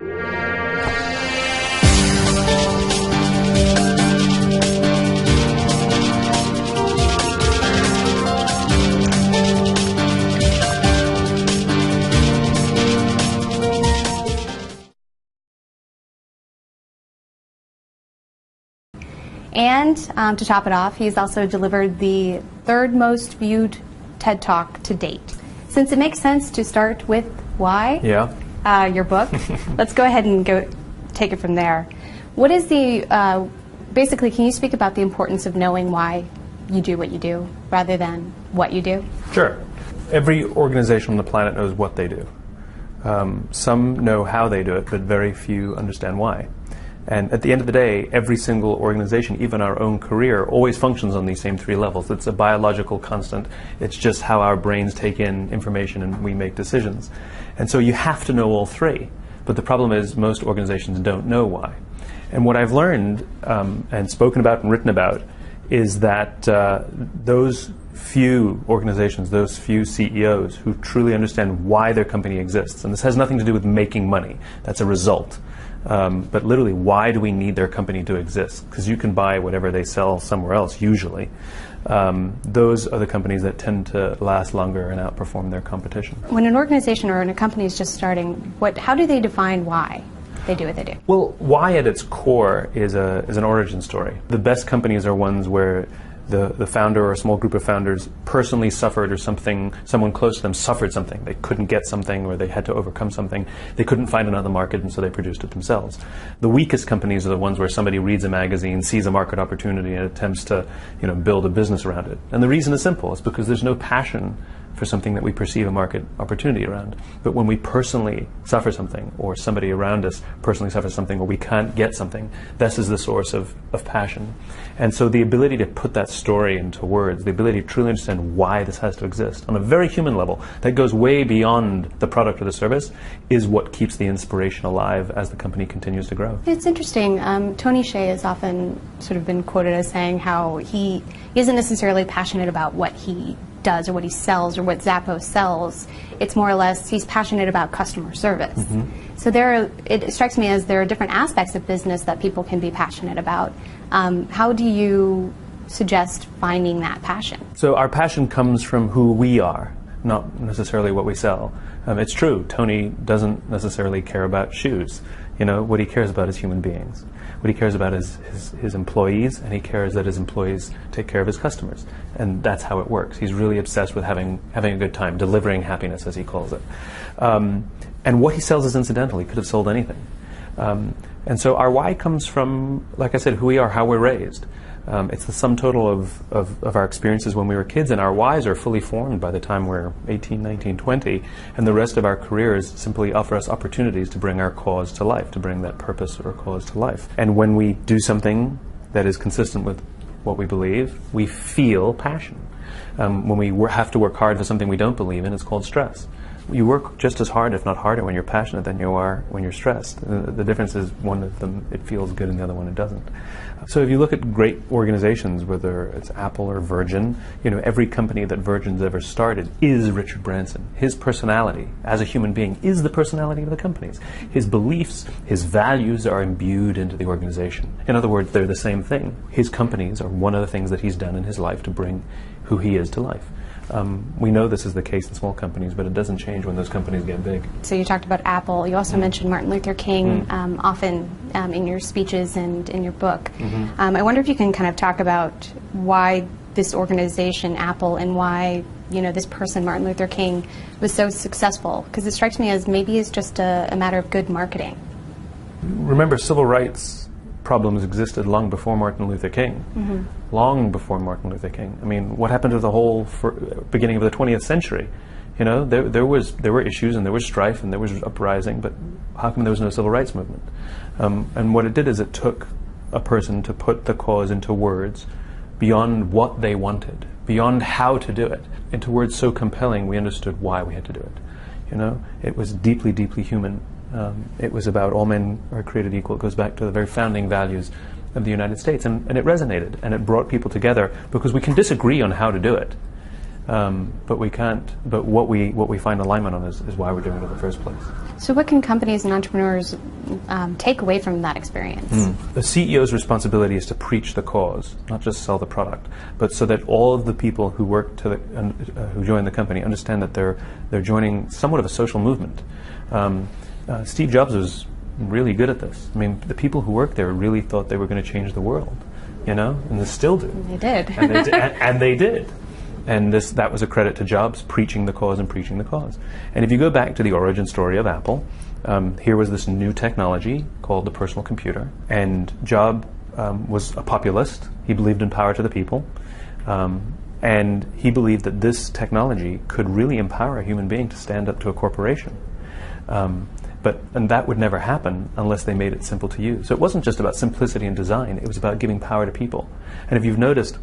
And to top it off, he's also delivered the third most viewed TED Talk to date. Since it makes sense to start with why, your book, let's go ahead and take it from there. What is the, basically, can you speak about the importance of knowing why you do what you do rather than what you do? Sure. Every organization on the planet knows what they do. Some know how they do it, but very few understand why. And at the end of the day, every single organization, even our own career, always functions on these same three levels. It's a biological constant. It's just how our brains take in information and we make decisions. And so you have to know all three. But the problem is most organizations don't know why. And what I've learned and spoken about and written about is that those few organizations, those few CEOs who truly understand why their company exists, and this has nothing to do with making money, that's a result. But literally, why do we need their company to exist? Because you can buy whatever they sell somewhere else, usually. Those are the companies that tend to last longer and outperform their competition. When an organization or when a company is just starting, how do they define why they do what they do? Well, why at its core is an origin story. The best companies are ones where the founder or a small group of founders personally suffered, or someone close to them suffered something. They couldn't get something, or they had to overcome something. They couldn't find another market, and so they produced it themselves. The weakest companies are the ones where somebody reads a magazine, sees a market opportunity, and attempts to, build a business around it. And the reason is simple. It's because there's no passion for something that we perceive a market opportunity around. But when we personally suffer something, or somebody around us personally suffers something, or we can't get something, this is the source of passion. And so the ability to put that story into words, the ability to truly understand why this has to exist on a very human level that goes way beyond the product or the service, is what keeps the inspiration alive as the company continues to grow. It's interesting. Tony Hsieh has often sort of been quoted as saying how he isn't necessarily passionate about what he does or what he sells or what Zappos sells. It's more or less he's passionate about customer service. Mm-hmm. So it strikes me as there are different aspects of business that people can be passionate about. How do you suggest finding that passion? So our passion comes from who we are, not necessarily what we sell. It's true, Tony doesn't necessarily care about shoes. What he cares about is human beings. What he cares about is his employees, and he cares that his employees take care of his customers. And that's how it works. He's really obsessed with having a good time, delivering happiness, as he calls it. And what he sells is incidental. He could have sold anything. And so our why comes from, like I said, who we are, how we're raised. It's the sum total of our experiences when we were kids, and our whys are fully formed by the time we're 18, 19, 20, and the rest of our careers simply offer us opportunities to bring our cause to life, to bring that purpose or cause to life. And when we do something that is consistent with what we believe, we feel passion. When we have to work hard for something we don't believe in, it's called stress. You work just as hard, if not harder, when you're passionate than you are when you're stressed. The difference is one of them, it feels good, and the other one, it doesn't. So if you look at great organizations, whether it's Apple or Virgin, every company that Virgin's ever started is Richard Branson. His personality as a human being is the personality of the companies. His beliefs, his values are imbued into the organization. In other words, they're the same thing. His companies are one of the things that he's done in his life to bring who he is to life. We know this is the case in small companies, but it doesn't change when those companies get big. So you talked about Apple. You also mentioned Martin Luther King often in your speeches and in your book. I wonder if you can kind of talk about why this organization, Apple, and why this person, Martin Luther King, was so successful. Because it strikes me as maybe it's just a matter of good marketing. Remember, civil rights problems existed long before Martin Luther King. Long before Martin Luther King. I mean, what happened to the whole beginning of the 20th century? There were issues, and there was strife, and there was uprising, but how come there was no civil rights movement? And what it did is it took a person to put the cause into words beyond what they wanted, beyond how to do it, into words so compelling we understood why we had to do it. It was deeply, deeply human. It was about all men are created equal. It goes back to the very founding values of the United States, and it resonated, and it brought people together because we can disagree on how to do it. but we can't. But what we find alignment on is why we're doing it in the first place. So what can companies and entrepreneurs take away from that experience? The CEO's responsibility is to preach the cause, not just sell the product, but so that all of the people who work who join the company understand that they're joining somewhat of a social movement. Steve Jobs was really good at this. I mean, the people who worked there really thought they were going to change the world, and they still do. They did. And they did. And that was a credit to Jobs preaching the cause and preaching the cause. And if you go back to the origin story of Apple, here was this new technology called the personal computer. And Jobs was a populist. He believed in power to the people. And he believed that this technology could really empower a human being to stand up to a corporation. And that would never happen unless they made it simple to use. So it wasn't just about simplicity and design. It was about giving power to people. And if you've noticed,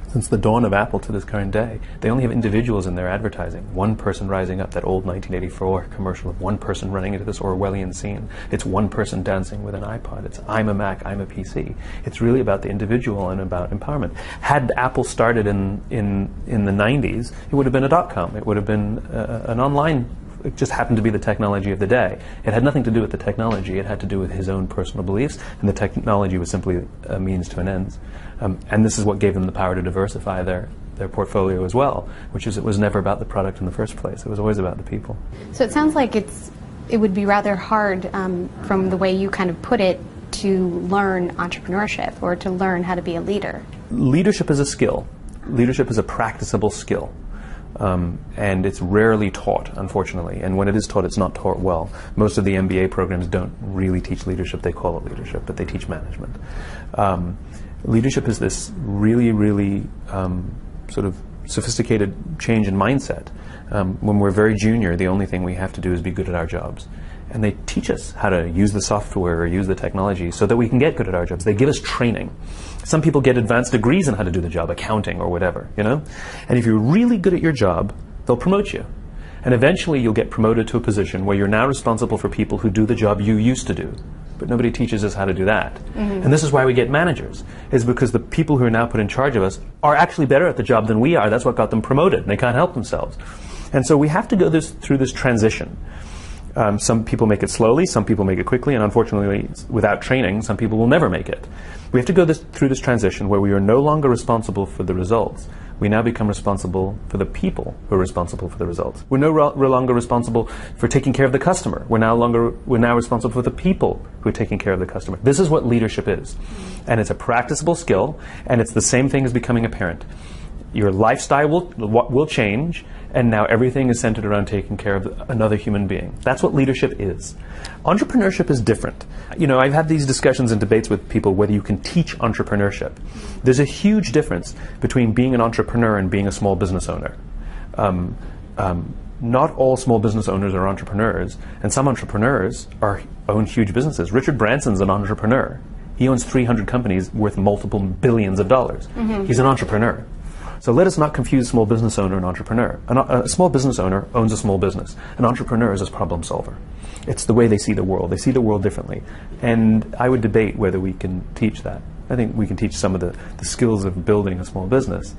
since the dawn of Apple to this current day, they only have individuals in their advertising. One person rising up, that old 1984 commercial of one person running into this Orwellian scene. It's one person dancing with an iPod. It's I'm a Mac, I'm a PC. It's really about the individual and about empowerment. Had Apple started in the 90s, it would have been a dot-com. It would have been an online. It just happened to be the technology of the day. It had nothing to do with the technology. It had to do with his own personal beliefs, and the technology was simply a means to an end. And this is what gave them the power to diversify their portfolio as well, which is it was never about the product in the first place. It was always about the people. So it sounds like it would be rather hard, from the way you kind of put it, to learn entrepreneurship or to learn how to be a leader. Leadership is a skill. Leadership is a practicable skill. And it's rarely taught, unfortunately. And when it is taught, it's not taught well. Most of the MBA programs don't really teach leadership. They call it leadership, but they teach management. Leadership is this really, really sort of sophisticated change in mindset. When we're very junior, the only thing we have to do is be good at our jobs. And they teach us how to use the software or use the technology so that we can get good at our jobs. They give us training. Some people get advanced degrees in how to do the job, accounting or whatever, And if you're really good at your job, they'll promote you. And eventually you'll get promoted to a position where you're now responsible for people who do the job you used to do. But nobody teaches us how to do that. Mm-hmm. And this is why we get managers, is because the people who are now put in charge of us are actually better at the job than we are. That's what got them promoted, and they can't help themselves. And so we have to go through this transition. Some people make it slowly, some people make it quickly, and unfortunately, without training, some people will never make it. We have to go through this transition where we are no longer responsible for the results. We now become responsible for the people who are responsible for the results. We're no longer responsible for taking care of the customer. We're now responsible for the people who are taking care of the customer. This is what leadership is. And it's a practicable skill, and it's the same thing as becoming a parent. Your lifestyle will change, and now everything is centered around taking care of another human being. That's what leadership is. Entrepreneurship is different. I've had these discussions and debates with people whether you can teach entrepreneurship. There's a huge difference between being an entrepreneur and being a small business owner. Not all small business owners are entrepreneurs, and some entrepreneurs own huge businesses. Richard Branson's an entrepreneur. He owns 300 companies worth multiple billions of dollars. Mm-hmm. He's an entrepreneur. So let us not confuse small business owner and entrepreneur. A small business owner owns a small business. An entrepreneur is a problem solver. It's the way they see the world. They see the world differently. And I would debate whether we can teach that. I think we can teach some of the skills of building a small business,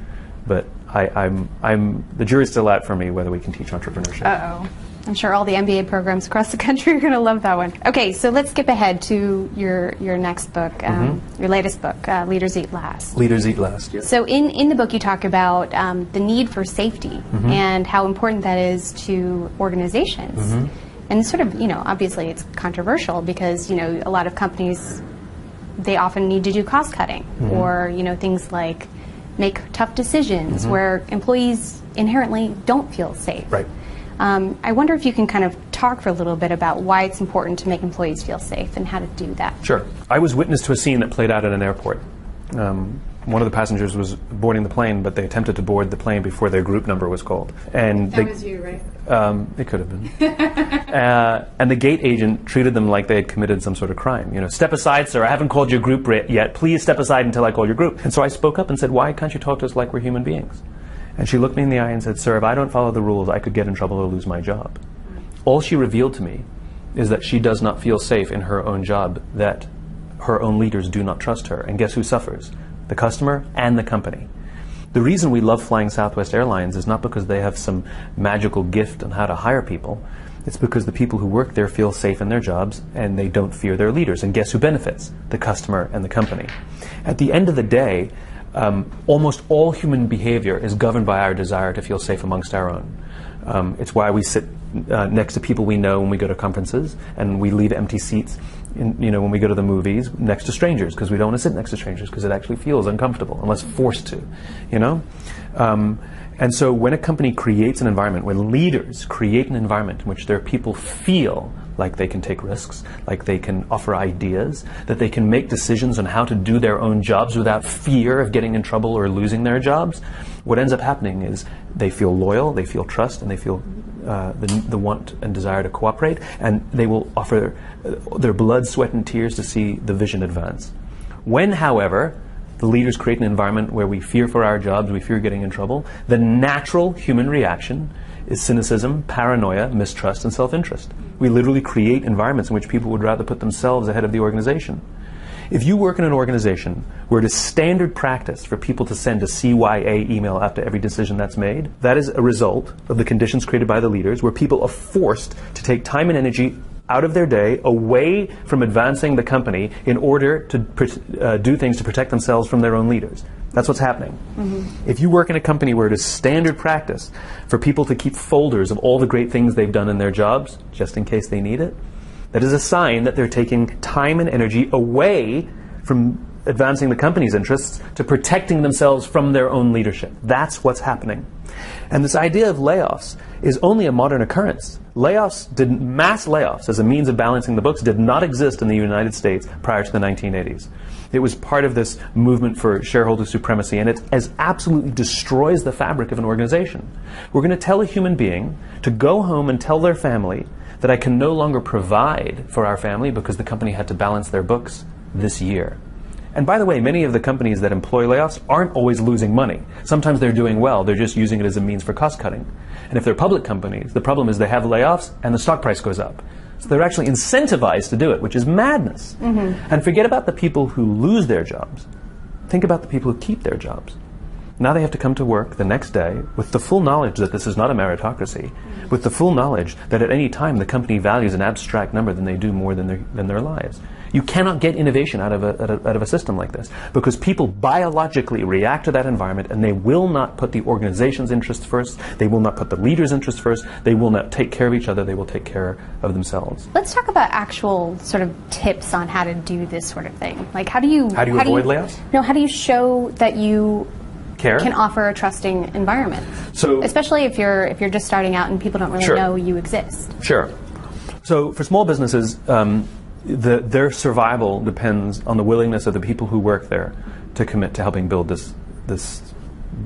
but the jury's still out for me whether we can teach entrepreneurship. Uh-oh. I'm sure all the MBA programs across the country are going to love that one. Okay, so let's skip ahead to your next book, your latest book, Leaders Eat Last. Leaders Eat Last, yes. So in the book you talk about the need for safety and how important that is to organizations. Mm-hmm. And sort of, obviously it's controversial because, a lot of companies, they often need to do cost cutting or, things like make tough decisions where employees inherently don't feel safe. Right. I wonder if you can kind of talk for a little bit about why it's important to make employees feel safe and how to do that. Sure. I was witness to a scene that played out at an airport. One of the passengers was boarding the plane, but they attempted to board the plane before their group number was called. And that was you, right? It could have been. And the gate agent treated them like they had committed some sort of crime. Step aside, sir. I haven't called your group yet. Please step aside until I call your group. And so I spoke up and said, why can't you talk to us like we're human beings? And she looked me in the eye and said, sir, if I don't follow the rules, I could get in trouble or lose my job. All she revealed to me is that she does not feel safe in her own job, that her own leaders do not trust her. And guess who suffers? The customer and the company. The reason we love flying Southwest Airlines is not because they have some magical gift on how to hire people. It's because the people who work there feel safe in their jobs and they don't fear their leaders. And guess who benefits? The customer and the company. At the end of the day, almost all human behavior is governed by our desire to feel safe amongst our own. It's why we sit next to people we know when we go to conferences, and we leave empty seats when we go to the movies next to strangers, because we don't want to sit next to strangers because it actually feels uncomfortable unless forced to, And so when a company creates an environment, when leaders create an environment in which their people feel like they can take risks, like they can offer ideas, that they can make decisions on how to do their own jobs without fear of getting in trouble or losing their jobs, what ends up happening is they feel loyal, they feel trust, and they feel the want and desire to cooperate, and they will offer their blood, sweat, and tears to see the vision advance. When, however, the leaders create an environment where we fear for our jobs, we fear getting in trouble, the natural human reaction is cynicism, paranoia, mistrust, and self-interest. We literally create environments in which people would rather put themselves ahead of the organization. If you work in an organization where it is standard practice for people to send a CYA email after every decision that's made, that is a result of the conditions created by the leaders, where people are forced to take time and energy out of their day away from advancing the company in order to do things to protect themselves from their own leaders. That's what's happening. Mm-hmm. If you work in a company where it is standard practice for people to keep folders of all the great things they've done in their jobs, just in case they need it, that is a sign that they're taking time and energy away from advancing the company's interests to protecting themselves from their own leadership. That's what's happening. And this idea of layoffs is only a modern occurrence. Mass layoffs as a means of balancing the books did not exist in the United States prior to the 1980s. It was part of this movement for shareholder supremacy, and it absolutely destroys the fabric of an organization. We're going to tell a human being to go home and tell their family that I can no longer provide for our family because the company had to balance their books this year. And by the way, many of the companies that employ layoffs aren't always losing money. Sometimes they're doing well. They're just using it as a means for cost cutting. And if they're public companies, the problem is they have layoffs and the stock price goes up. So they're actually incentivized to do it, which is madness. Mm-hmm. And forget about the people who lose their jobs. Think about the people who keep their jobs. Now they have to come to work the next day with the full knowledge that this is not a meritocracy, with the full knowledge that at any time the company values an abstract number than they do more than their lives. You cannot get innovation out of a system like this, because people biologically react to that environment, and they will not put the organization's interests first, they will not put the leader's interests first, they will not take care of each other, they will take care of themselves. Let's talk about actual sort of tips on how to do this sort of thing. Like how do you avoid layoffs? No, how do you show that you care? Can offer a trusting environment? So, especially if you're just starting out and people don't really know you exist. Sure. So for small businesses, their survival depends on the willingness of the people who work there to commit to helping build this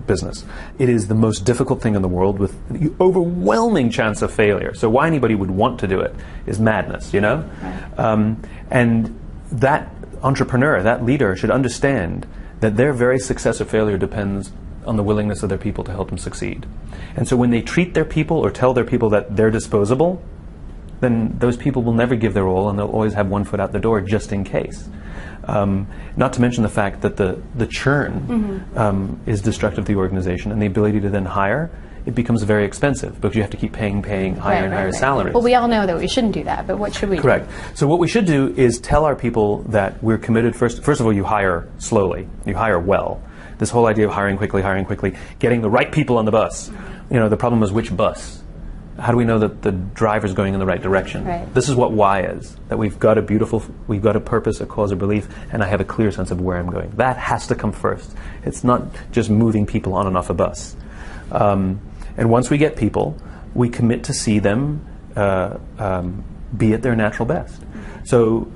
business. It is the most difficult thing in the world with the overwhelming chance of failure. So why anybody would want to do it is madness, Right. And that entrepreneur, that leader, should understand that their very success or failure depends on the willingness of their people to help them succeed. And so when they treat their people or tell their people that they're disposable, then those people will never give their all, and they'll always have one foot out the door just in case. Not to mention the fact that the churn is destructive to the organization, and the ability to then hire, it becomes very expensive because you have to keep paying higher and higher salaries. Well, we all know that we shouldn't do that, but what should we do? Correct. So what we should do is tell our people that we're committed. First of all, you hire slowly. You hire well. This whole idea of hiring quickly, getting the right people on the bus. The problem is which bus? How do we know that the driver's going in the right direction? Right. This is what why is. That we've got a purpose, a cause, a belief, and I have a clear sense of where I'm going. That has to come first. It's not just moving people on and off a bus. And once we get people, we commit to see them be at their natural best. So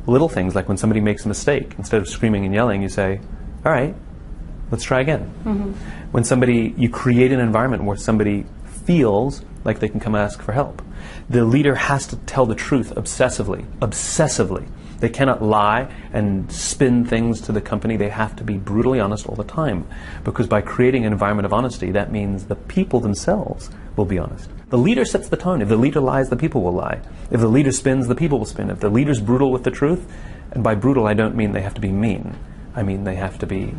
little things like when somebody makes a mistake, instead of screaming and yelling, you say, all right, let's try again. Mm-hmm. When you create an environment where somebody feels like they can come ask for help. The leader has to tell the truth obsessively. They cannot lie and spin things to the company. They have to be brutally honest all the time, because by creating an environment of honesty, that means the people themselves will be honest. The leader sets the tone. If the leader lies, the people will lie. If the leader spins, the people will spin. If the leader's brutal with the truth, and by brutal I don't mean they have to be mean, I mean they have to be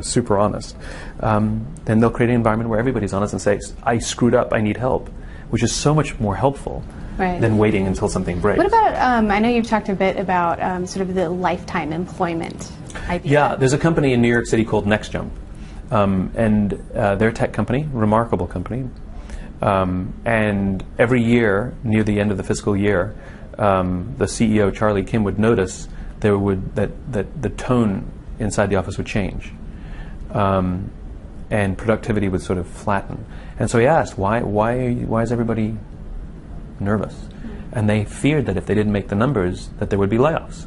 super honest, then they'll create an environment where everybody's honest and say, I screwed up, I need help, which is so much more helpful than waiting until something breaks. What about, I know you've talked a bit about sort of the lifetime employment idea. Yeah, there's a company in New York City called NextJump, and they're a tech company, remarkable company, and every year, near the end of the fiscal year, the CEO, Charlie Kim, would notice that the tone inside the office would change, and productivity would sort of flatten. And so he asked, why is everybody nervous? And they feared that if they didn't make the numbers, that there would be layoffs.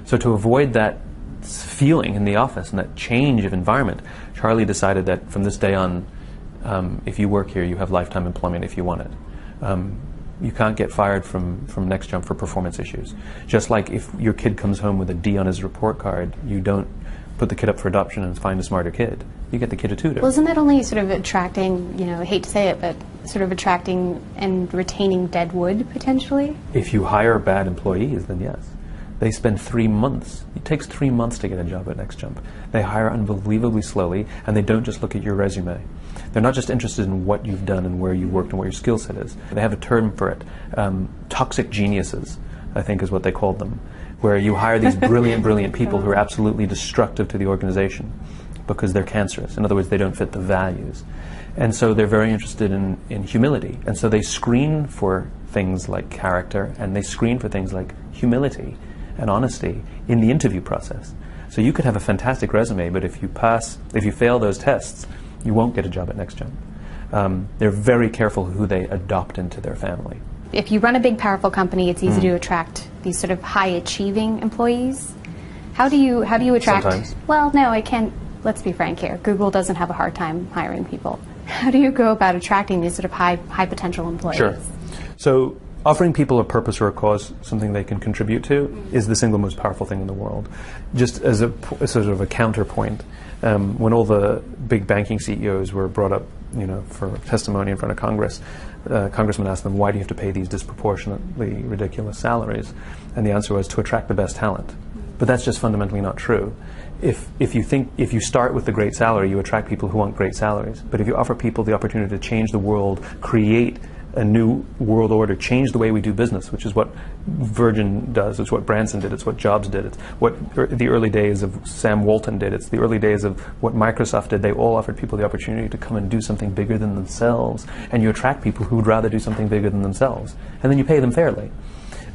So to avoid that feeling in the office and that change of environment, Charlie decided that from this day on, if you work here, you have lifetime employment if you want it. You can't get fired from NextJump for performance issues. Just like if your kid comes home with a D on his report card, you don't put the kid up for adoption and find a smarter kid. You get the kid a tutor. Well, isn't that only sort of attracting, I hate to say it, but sort of attracting and retaining dead wood, potentially? If you hire bad employees, then yes. They spend 3 months. It takes 3 months to get a job at NextJump. They hire unbelievably slowly, and they don't just look at your resume. They're not just interested in what you've done and where you worked and what your skill set is. They have a term for it. Toxic geniuses, I think is what they called them, where you hire these brilliant people who are absolutely destructive to the organization because they're cancerous. In other words, they don't fit the values. And so they're very interested in humility. And so they screen for things like character, and they screen for things like humility and honesty in the interview process. So you could have a fantastic resume, but if you fail those tests, you won't get a job at NextJump. They're very careful who they adopt into their family. If you run a big, powerful company, it's easy to attract these sort of high-achieving employees. How do you attract? Sometimes. Well, no, I can't. Let's be frank here. Google doesn't have a hard time hiring people. How do you go about attracting these sort of high potential employees? Sure. So offering people a purpose or a cause, something they can contribute to, is the single most powerful thing in the world. Just as a sort of a counterpoint, when all the big banking CEOs were brought up, for testimony in front of Congress, Congressman asked them, why do you have to pay these disproportionately ridiculous salaries? And the answer was to attract the best talent. But that's just fundamentally not true. If you start with the great salary, you attract people who want great salaries. But if you offer people the opportunity to change the world, create a new world order, change the way we do business, which is what Virgin does, it's what Branson did, it's what Jobs did, it's what the early days of Sam Walton did, it's the early days of what Microsoft did. They all offered people the opportunity to come and do something bigger than themselves, and you attract people who would rather do something bigger than themselves, and then you pay them fairly.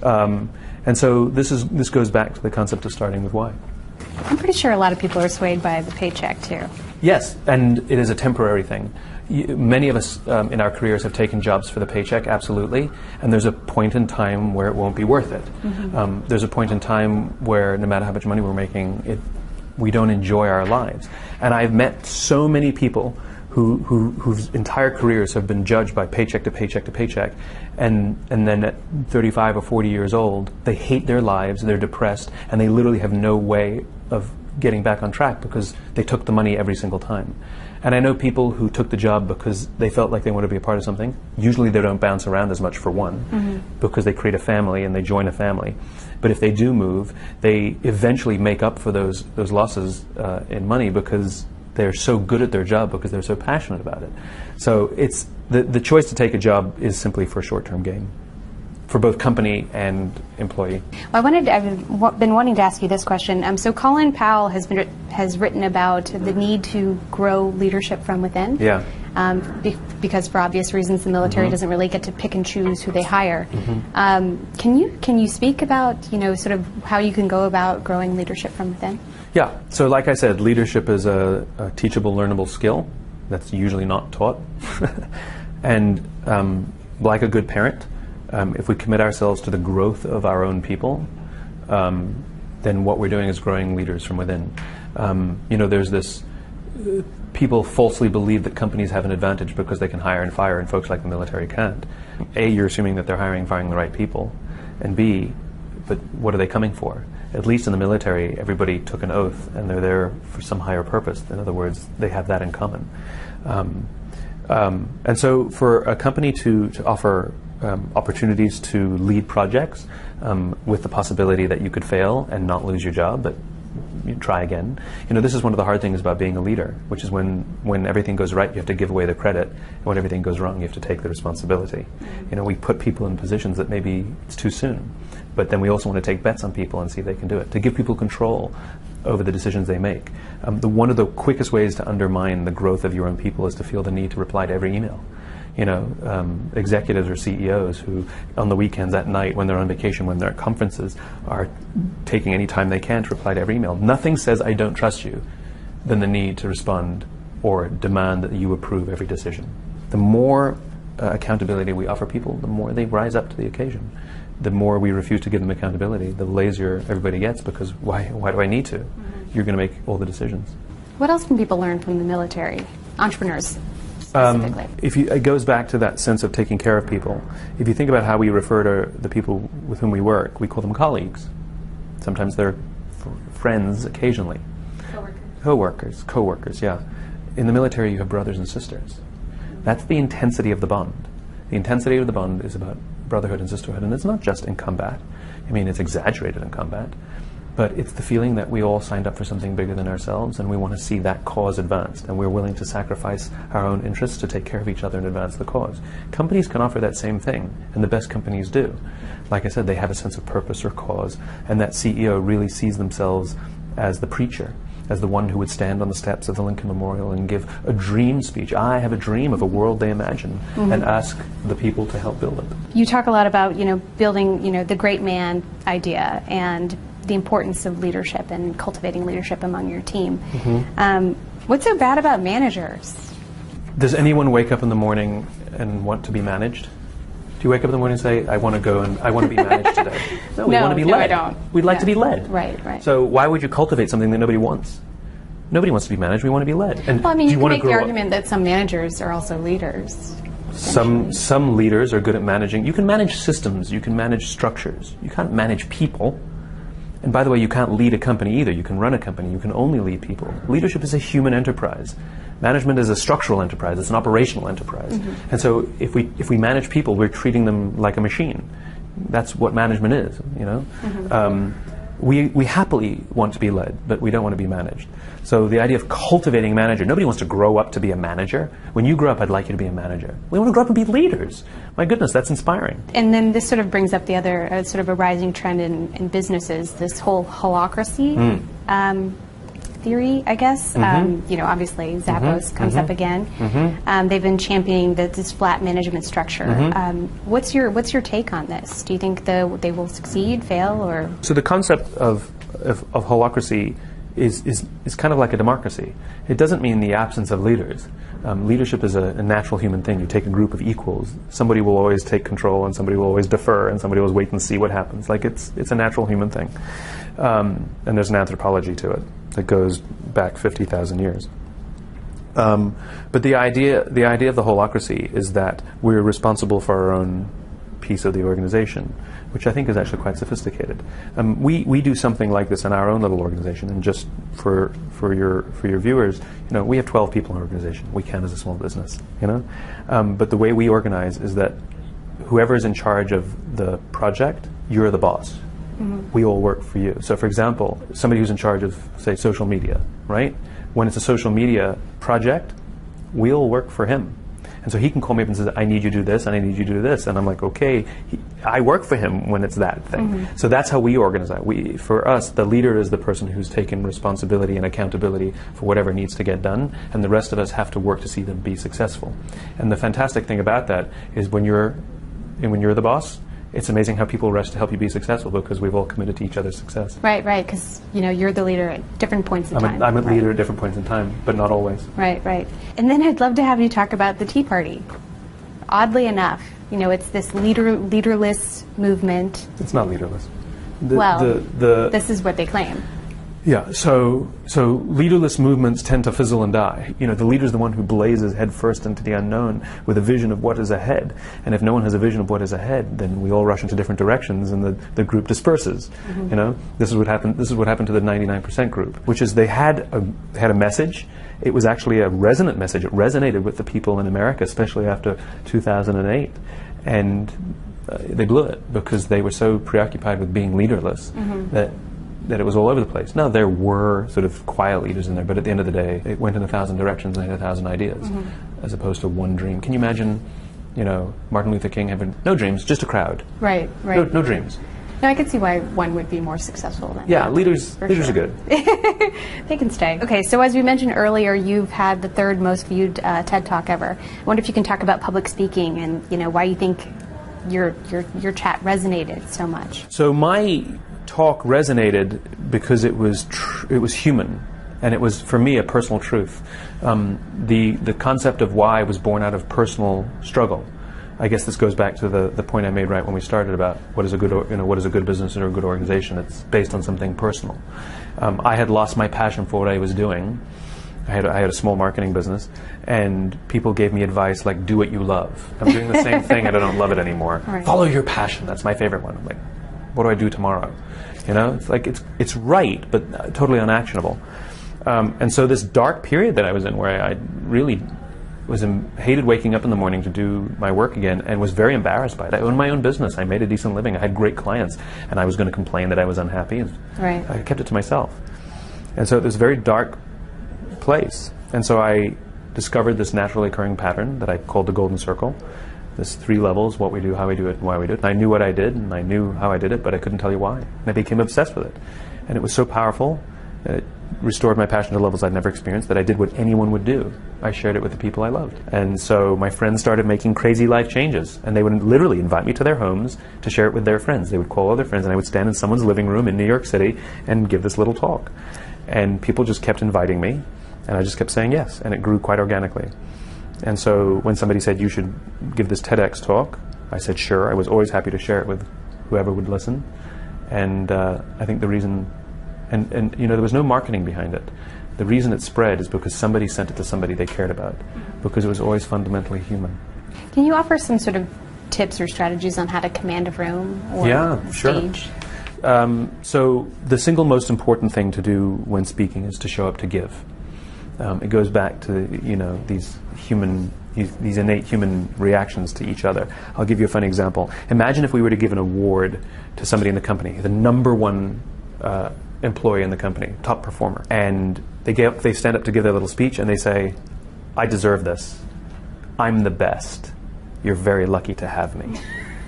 And so this goes back to the concept of starting with why. I'm pretty sure a lot of people are swayed by the paycheck too. Yes, and it is a temporary thing. Many of us in our careers have taken jobs for the paycheck, absolutely, and there's a point in time where it won't be worth it. Mm-hmm. There's a point in time where no matter how much money we're making, we don't enjoy our lives. And I've met so many people whose entire careers have been judged by paycheck to paycheck to paycheck, and then at 35 or 40 years old, they hate their lives, they're depressed, and they literally have no way of getting back on track because they took the money every single time. And I know people who took the job because they felt like they wanted to be a part of something. Usually they don't bounce around as much for one, because they create a family and they join a family. But if they do move, they eventually make up for those losses in money because they're so good at their job, because they're so passionate about it. So it's the choice to take a job is simply for short-term gain, for both company and employee. Well, I've been wanting to ask you this question. So Colin Powell has written about the need to grow leadership from within. Yeah. Because for obvious reasons, the military doesn't really get to pick and choose who they hire. Can you speak about sort of how you can go about growing leadership from within? Yeah. So like I said, leadership is a teachable, learnable skill that's usually not taught. And like a good parent, if we commit ourselves to the growth of our own people, then what we're doing is growing leaders from within. There's this, people falsely believe that companies have an advantage because they can hire and fire and folks like the military can't. A, you're assuming that they're hiring and firing the right people, and B, but what are they coming for? At least in the military, everybody took an oath and they're there for some higher purpose. In other words, they have that in common. And so for a company to offer opportunities to lead projects with the possibility that you could fail and not lose your job, but you try again. This is one of the hard things about being a leader, which is when everything goes right, you have to give away the credit, and when everything goes wrong, you have to take the responsibility. We put people in positions that maybe it's too soon, but then we also want to take bets on people and see if they can do it, to give people control over the decisions they make. One of the quickest ways to undermine the growth of your own people is to feel the need to reply to every email. Executives or CEOs who on the weekends, at night, when they're on vacation, when they're at conferences, are taking any time they can to reply to every email. Nothing says I don't trust you than the need to respond or demand that you approve every decision. The more accountability we offer people, the more they rise up to the occasion. The more we refuse to give them accountability, the lazier everybody gets, because why do I need to? You're going to make all the decisions. What else can people learn from the military? Entrepreneurs. It goes back to that sense of taking care of people. If you think about how we refer to the people with whom we work, we call them colleagues. Sometimes they're friends, occasionally. Co-workers, yeah. In the military, you have brothers and sisters. That's the intensity of the bond. The intensity of the bond is about brotherhood and sisterhood, and it's not just in combat. It's exaggerated in combat. But it's the feeling that we all signed up for something bigger than ourselves, and we want to see that cause advanced, and we're willing to sacrifice our own interests to take care of each other and advance the cause. Companies can offer that same thing, and the best companies do. Like I said, they have a sense of purpose or cause, and that CEO really sees themselves as the preacher, as the one who would stand on the steps of the Lincoln Memorial and give a dream speech. I have a dream of a world they imagine, and ask the people to help build it. You talk a lot about, building, the great man idea, and the importance of leadership and cultivating leadership among your team. What's so bad about managers? Does anyone wake up in the morning and want to be managed? Do you wake up in the morning and say, I want to go and I want to be managed today? No, we want to be led. I don't. We'd like to be led. Right. So why would you cultivate something that nobody wants? Nobody wants to be managed. We want to be led. And well, you can make the argument that some managers are also leaders. Some leaders are good at managing. You can manage systems. You can manage structures. You can't manage people. And by the way, you can't lead a company either. You can run a company. You can only lead people. Leadership is a human enterprise. Management is a structural enterprise. It's an operational enterprise. And so if we manage people, we're treating them like a machine. That's what management is, We happily want to be led, but we don't want to be managed. So the idea of cultivating manager, nobody wants to grow up to be a manager. When you grow up, I'd like you to be a manager. We want to grow up and be leaders. My goodness, that's inspiring. And then this sort of brings up the other sort of a rising trend in businesses, this whole holacracy theory, I guess. Obviously Zappos comes up again. They've been championing this flat management structure. What's your take on this? Do you think they will succeed, fail, or? So the concept of holacracy is kind of like a democracy. It doesn't mean the absence of leaders. Leadership is a natural human thing. You take a group of equals. Somebody will always take control, and somebody will always defer, and somebody will wait and see what happens. Like it's a natural human thing. And there's an anthropology to it that goes back 50,000 years. But the idea of the holacracy is that we're responsible for our own piece of the organization, which I think is actually quite sophisticated. We do something like this in our own little organization, and just for your viewers, we have 12 people in our organization. We count as a small business, But the way we organize is that whoever is in charge of the project, you're the boss. We all work for you. So for example, somebody who's in charge of, say, social media, right? When it's a social media project, we all work for him. And so he can call me up and says, I need you to do this, and I need you to do this. And I'm like, okay, I work for him when it's that thing. So that's how we organize it. For us, the leader is the person who's taken responsibility and accountability for whatever needs to get done, and the rest of us have to work to see them be successful. And the fantastic thing about that is when you're the boss, it's amazing how people rush to help you be successful, because we've all committed to each other's success. Right, because you're the leader at different points in time. I'm a leader at different points in time, but not always. Right. And then I'd love to have you talk about the Tea Party. Oddly enough, it's this leaderless movement. It's not leaderless. This is what they claim. Yeah, so leaderless movements tend to fizzle and die. The leader is the one who blazes head first into the unknown with a vision of what is ahead. And if no one has a vision of what is ahead, then we all rush into different directions, and the group disperses. This is what happened. This is what happened to the 99% group, which is they had a message. It was actually a resonant message. It resonated with the people in America, especially after 2008, and they blew it because they were so preoccupied with being leaderless that that it was all over the place. Now, there were sort of quiet leaders in there, but at the end of the day, it went in 1,000 directions and had 1,000 ideas, as opposed to one dream. Can you imagine, Martin Luther King having no dreams, just a crowd? Right, right. No dreams. No, I could see why one would be more successful than Yeah, leaders are good. They can stay. Okay, so as we mentioned earlier, you've had the third most viewed TED Talk ever. I wonder if you can talk about public speaking and why you think your chat resonated so much. So my talk resonated because it was human, and it was, for me, a personal truth. The concept of why was born out of personal struggle. I guess this goes back to the point I made right when we started about what is a good business or a good organization. It's based on something personal. I had lost my passion for what I was doing. I had a small marketing business, and people gave me advice like, do what you love. I'm doing the same thing and I don't love it anymore. Right. Follow your passion. That's my favorite one. I'm like, what do I do tomorrow? It's like it's right, but totally unactionable. And so this dark period that I was in, where I really hated waking up in the morning to do my work again, and was very embarrassed by it. I owned my own business. I made a decent living. I had great clients, and I was going to complain that I was unhappy. Right. I kept it to myself. And so it was a very dark place. And so I discovered this naturally occurring pattern that I called the golden circle. There's 3 levels: what we do, how we do it, and why we do it. And I knew what I did, and I knew how I did it, but I couldn't tell you why. And I became obsessed with it. And it was so powerful, and it restored my passion to levels I'd never experienced, that I did what anyone would do. I shared it with the people I loved. And so my friends started making crazy life changes, and they would literally invite me to their homes to share it with their friends. They would call all their friends, and I would stand in someone's living room in New York City and give this little talk. And people just kept inviting me, and I just kept saying yes, and it grew quite organically. And so when somebody said, you should give this TEDx talk, I said sure. I was always happy to share it with whoever would listen. And I think the reason, and there was no marketing behind it. The reason it spread is because somebody sent it to somebody they cared about, because it was always fundamentally human. Can you offer some sort of tips or strategies on how to command a room or stage? Sure. So the single most important thing to do when speaking is to show up to give. It goes back to these innate human reactions to each other. I'll give you a funny example. Imagine if we were to give an award to somebody in the company, the number one employee in the company, top performer, and they stand up to give their little speech and they say, I deserve this. I'm the best. You're very lucky to have me.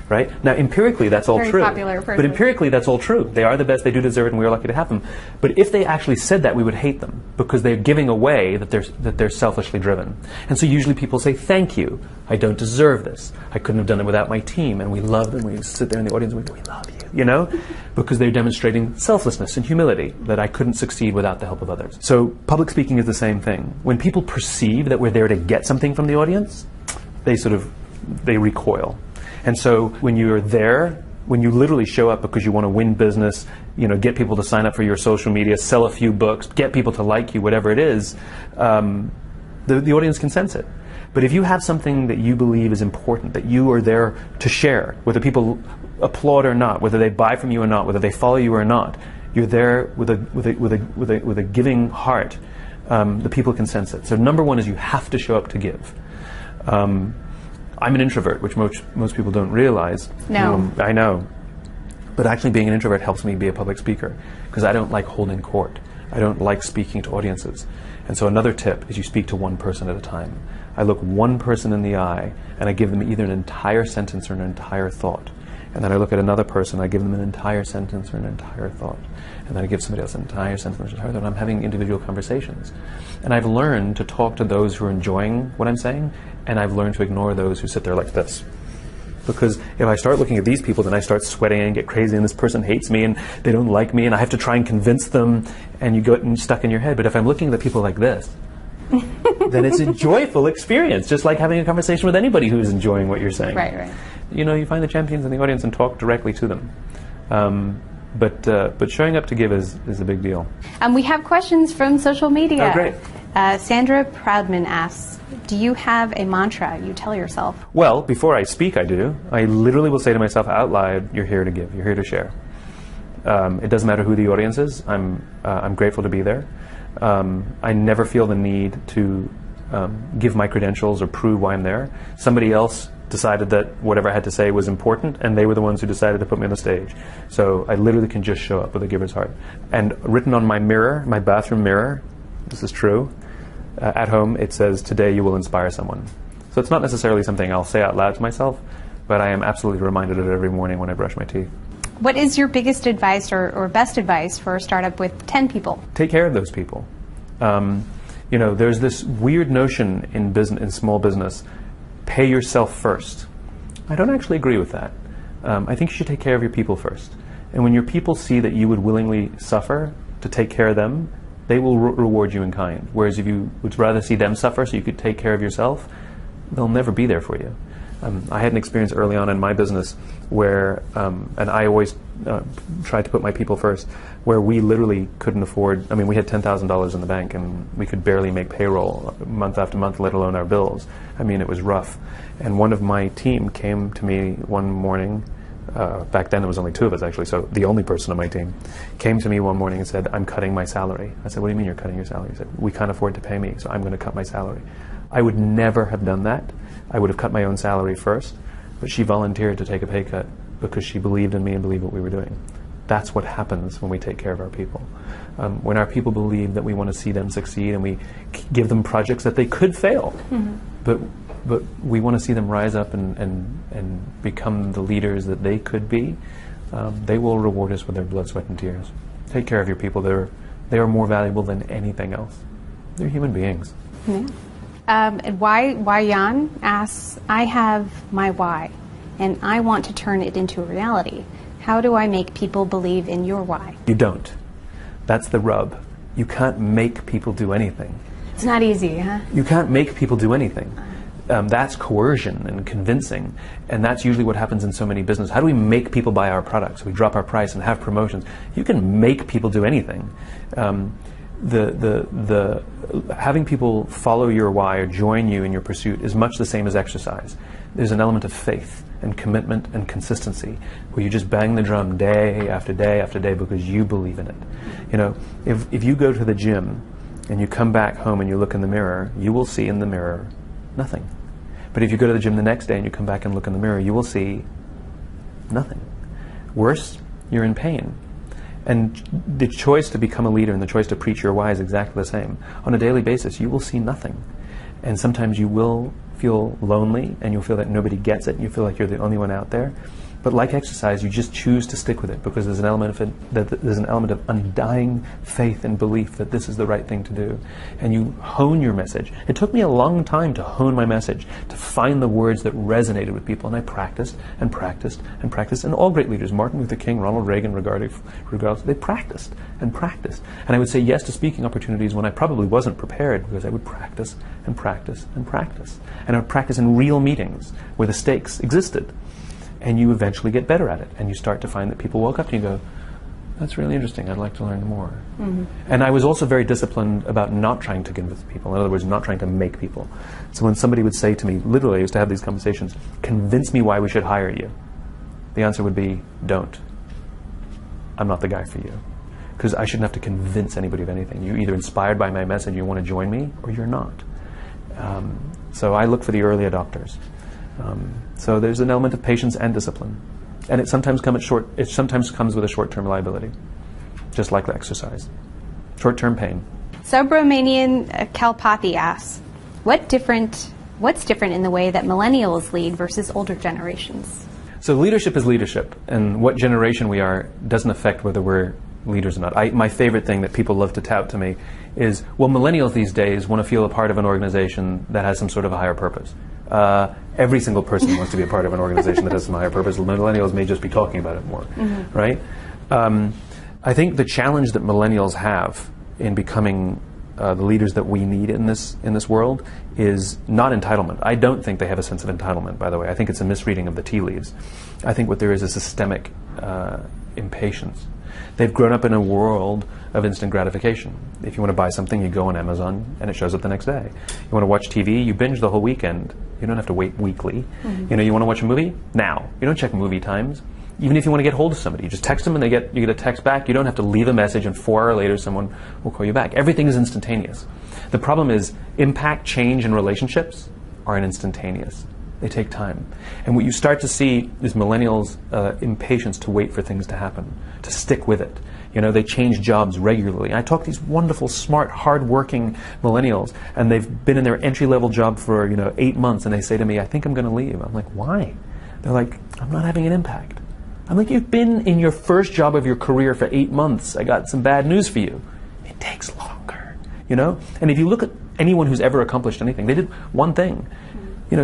Right? Now, empirically, that's all very true. Popular person. But empirically, that's all true. They are the best, they do deserve it, and we are lucky to have them. But if they actually said that, we would hate them, because they're giving away that they're selfishly driven. And so usually people say, thank you. I don't deserve this. I couldn't have done it without my team. And we love them. We sit there in the audience and we love you, because they're demonstrating selflessness and humility, that I couldn't succeed without the help of others. So public speaking is the same thing. When people perceive that we're there to get something from the audience, they recoil. And so when you're there, when you literally show up because you want to win business, get people to sign up for your social media, sell a few books, get people to like you, whatever it is, the audience can sense it. But if you have something that you believe is important, that you are there to share, whether people applaud or not, whether they buy from you or not, whether they follow you or not, you're there with a giving heart, the people can sense it. So number one is you have to show up to give. I'm an introvert, which most people don't realize. No. I know. But actually being an introvert helps me be a public speaker, because I don't like holding court. I don't like speaking to audiences. And so another tip is you speak to one person at a time. I look one person in the eye, and I give them either an entire sentence or an entire thought. And then I look at another person, I give them an entire sentence or an entire thought. And then I give somebody else an entire sentence or an entire thought. And I'm having individual conversations. And I've learned to talk to those who are enjoying what I'm saying, and I've learned to ignore those who sit there like this. Because if I start looking at these people, then I start sweating and get crazy, and this person hates me, and they don't like me, and I have to try and convince them, and you get stuck in your head. But if I'm looking at the people like this, then it's a joyful experience, just like having a conversation with anybody who's enjoying what you're saying. Right. You find the champions in the audience and talk directly to them. But showing up to give is a big deal. We have questions from social media. Oh, great. Sandra Proudman asks, do you have a mantra you tell yourself? Well, before I speak, I do. I literally will say to myself out loud, you're here to give, you're here to share. It doesn't matter who the audience is. I'm grateful to be there. I never feel the need to give my credentials or prove why I'm there. Somebody else decided that whatever I had to say was important, and they were the ones who decided to put me on the stage. So I literally can just show up with a giver's heart. And written on my mirror, my bathroom mirror, this is true, at home it says, "Today you will inspire someone." So it's not necessarily something I'll say out loud to myself, but I am absolutely reminded of it every morning when I brush my teeth. What is your biggest advice or best advice for a startup with 10 people? Take care of those people. There's this weird notion in small business, pay yourself first. I don't actually agree with that. I think you should take care of your people first. And when your people see that you would willingly suffer to take care of them, they will reward you in kind. Whereas if you would rather see them suffer so you could take care of yourself, they'll never be there for you. I had an experience early on in my business where, and I always tried to put my people first, where we literally couldn't afford, we had $10,000 in the bank and we could barely make payroll month after month, let alone our bills. It was rough. And one of my team came to me one morning, back then there was only 2 of us actually, so the only person on my team, came to me one morning and said, "I'm cutting my salary." I said, "What do you mean you're cutting your salary?" He said, "We can't afford to pay me, so I'm going to cut my salary." I would never have done that. I would have cut my own salary first, but she volunteered to take a pay cut because she believed in me and believed what we were doing. That's what happens when we take care of our people. When our people believe that we want to see them succeed and we give them projects that they could fail, but we want to see them rise up and become the leaders that they could be, they will reward us with their blood, sweat, and tears. Take care of your people. They are more valuable than anything else. They're human beings. Yeah. And why Jan asks, I have my why, and I want to turn it into a reality. How do I make people believe in your why? You don't. That's the rub. You can't make people do anything. It's not easy, huh? You can't make people do anything. That's coercion and convincing, and that's usually what happens in so many businesses. How do we make people buy our products? We drop our price and have promotions. You can make people do anything. Having people follow your why or join you in your pursuit is much the same as exercise. There's an element of faith and commitment and consistency where you just bang the drum day after day after day because you believe in it. If you go to the gym and you come back home and you look in the mirror, you will see in the mirror nothing. But if you go to the gym the next day and you come back and look in the mirror, you will see nothing. Worse, you're in pain. And the choice to become a leader and the choice to preach your why is exactly the same. On a daily basis, you will see nothing. And sometimes you will feel lonely and you'll feel that nobody gets it and you feel like you're the only one out there. But like exercise, you just choose to stick with it because there's an element of it, there's an element of undying faith and belief that this is the right thing to do. And you hone your message. It took me a long time to hone my message, to find the words that resonated with people. And I practiced and practiced and practiced. And all great leaders, Martin Luther King, Ronald Reagan, regardless, they practiced and practiced. And I would say yes to speaking opportunities when I probably wasn't prepared because I would practice and practice and practice. And I would practice in real meetings where the stakes existed. And you eventually get better at it. And you start to find that people walk up to you and go, "That's really interesting, I'd like to learn more." Mm-hmm. And I was also very disciplined about not trying to convince people. In other words, not trying to make people. So when somebody would say to me, literally I used to have these conversations, "Convince me why we should hire you," the answer would be, "Don't. I'm not the guy for you." Because I shouldn't have to convince anybody of anything. You're either inspired by my message, you want to join me, or you're not. So I look for the early adopters. So there's an element of patience and discipline, and it sometimes comes with a short-term liability, just like the exercise. Short-term pain. Subramanian Kalpathy asks, what's different in the way that millennials lead versus older generations? So leadership is leadership, and what generation we are doesn't affect whether we're leaders or not. My favorite thing that people love to tout to me is, well, millennials these days want to feel a part of an organization that has some sort of a higher purpose. Every single person wants to be a part of an organization that has some higher purpose. Millennials may just be talking about it more, mm-hmm. right? I think the challenge that millennials have in becoming the leaders that we need in this world is not entitlement. I don't think they have a sense of entitlement, by the way. I think it's a misreading of the tea leaves. I think what there is a systemic impatience. They've grown up in a world of instant gratification. If you want to buy something, you go on Amazon and it shows up the next day. You want to watch TV, you binge the whole weekend. You don't have to wait weekly. Mm-hmm. You want to watch a movie? Now. You don't check movie times. Even if you want to get hold of somebody, you just text them and you get a text back. You don't have to leave a message and 4 hours later someone will call you back. Everything is instantaneous. The problem is impact, change, and relationships are instantaneous. They take time. And what you start to see is millennials' impatience to wait for things to happen, to stick with it. They change jobs regularly. I talk to these wonderful, smart, hard-working millennials, and they've been in their entry-level job for 8 months, and they say to me, I think I'm going to leave. I'm like, why? They're like, I'm not having an impact. I'm like, you've been in your first job of your career for 8 months. I got some bad news for you. It takes longer, And if you look at anyone who's ever accomplished anything, they did one thing.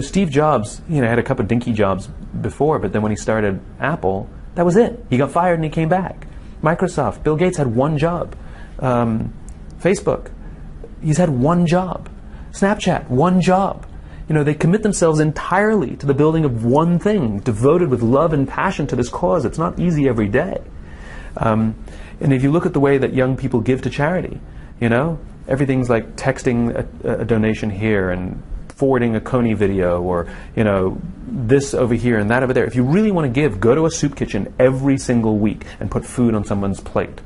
Steve Jobs, had a couple of dinky jobs before, but then when he started Apple, that was it. He got fired and he came back. Microsoft, Bill Gates had one job. Facebook, he's had one job. Snapchat, one job. They commit themselves entirely to the building of one thing, devoted with love and passion to this cause. It's not easy every day. And if you look at the way that young people give to charity, everything's like texting a donation here and forwarding a Coney video, or this over here and that over there. If you really want to give, go to a soup kitchen every single week and put food on someone's plate.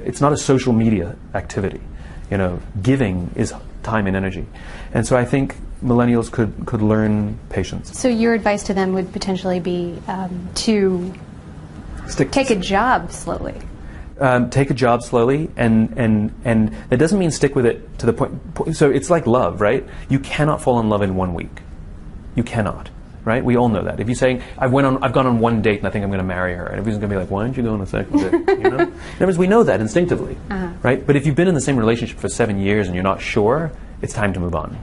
It's not a social media activity. Giving is time and energy. And so I think millennials could learn patience. So your advice to them would potentially be to take a job slowly. Take a job slowly, and that doesn't mean stick with it to the point. So it's like love, right? You cannot fall in love in 1 week. You cannot, right? We all know that. If you say, I've gone on one date and I think I'm going to marry her, and everybody's going to be like, why don't you go on a second date? In other words, we know that instinctively, right? But if you've been in the same relationship for 7 years and you're not sure, it's time to move on.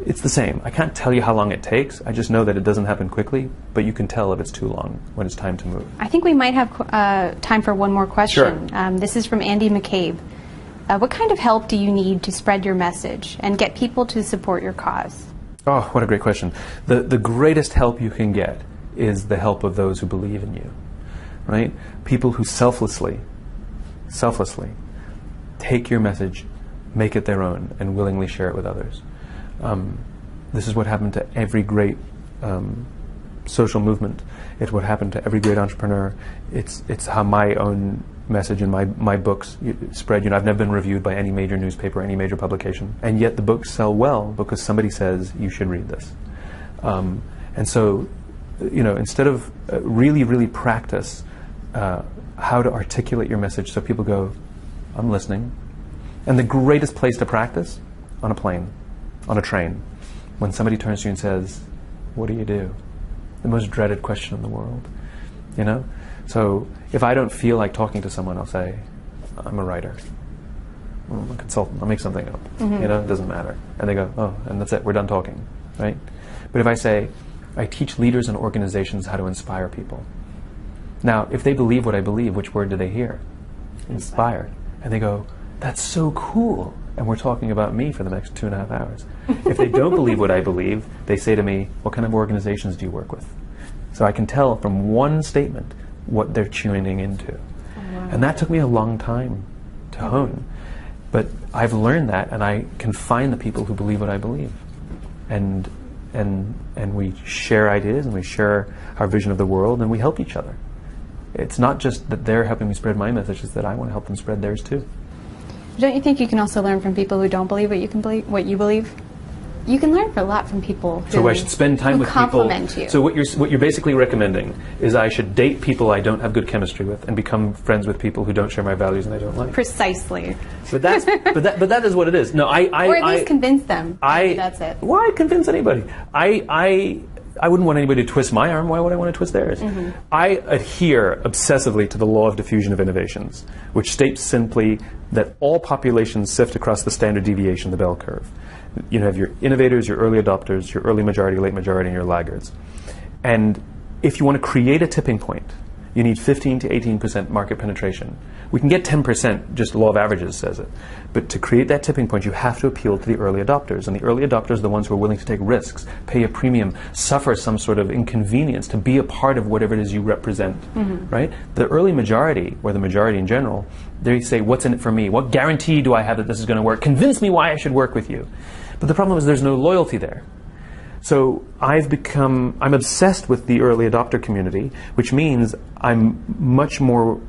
It's the same. I can't tell you how long it takes. I just know that it doesn't happen quickly, but you can tell if it's too long when it's time to move. I think we might have time for one more question. Sure. This is from Andy McCabe. What kind of help do you need to spread your message and get people to support your cause? Oh, what a great question. The greatest help you can get is the help of those who believe in you, right? People who selflessly take your message, make it their own, and willingly share it with others. This is what happened to every great social movement. It's what happened to every great entrepreneur. It's how my own message and my books spread. I've never been reviewed by any major newspaper, any major publication, and yet the books sell well because somebody says you should read this. And so, instead of really practice how to articulate your message so people go, I'm listening. And the greatest place to practice, on a plane, on a train, when somebody turns to you and says, what do you do? The most dreaded question in the world, So if I don't feel like talking to someone, I'll say, I'm a writer. I'm a consultant. I'll make something up. It doesn't matter. And they go, oh, and that's it. We're done talking, right? But if I say, I teach leaders and organizations how to inspire people. Now, if they believe what I believe, which word do they hear? Inspired. And they go, that's so cool. And we're talking about me for the next 2.5 hours. If they don't believe what I believe, they say to me, what kind of organizations do you work with? So I can tell from one statement what they're tuning into. Oh, wow. And that took me a long time to hone. But I've learned that, and I can find the people who believe what I believe. And we share ideas, and we share our vision of the world, and we help each other. It's not just that they're helping me spread my message, it's that I want to help them spread theirs too. Don't you think you can also learn from people who don't believe what you believe? You can learn a lot from people who So I should spend time with compliment people. You. So what you're basically recommending is I should date people I don't have good chemistry with and become friends with people who don't share my values and I don't like. Precisely. But that is what it is. No, or at least convince them. That's it. Why convince anybody? I wouldn't want anybody to twist my arm. Why would I want to twist theirs? Mm-hmm. I adhere obsessively to the law of diffusion of innovations, which states simply that all populations sift across the standard deviation, the bell curve. You have your innovators, your early adopters, your early majority, late majority, and your laggards. And if you want to create a tipping point, you need 15 to 18% market penetration. We can get 10%, just the law of averages says it. But to create that tipping point, you have to appeal to the early adopters. And the early adopters are the ones who are willing to take risks, pay a premium, suffer some sort of inconvenience to be a part of whatever it is you represent, right? The early majority, or the majority in general, they say, what's in it for me? What guarantee do I have that this is going to work? Convince me why I should work with you. But the problem is there's no loyalty there. So I'm obsessed with the early adopter community, which means I'm much more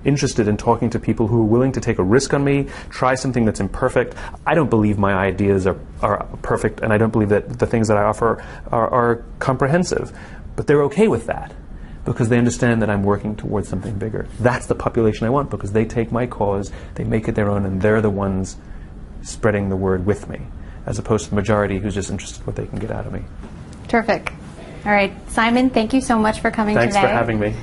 interested in talking to people who are willing to take a risk on me, try something that's imperfect. I don't believe my ideas are perfect, and I don't believe that the things that I offer are comprehensive. But they're okay with that, because they understand that I'm working towards something bigger. That's the population I want, because they take my cause, they make it their own, and they're the ones spreading the word with me, as opposed to the majority who's just interested in what they can get out of me. Terrific. All right, Simon, thank you so much for coming today. Thanks for having me.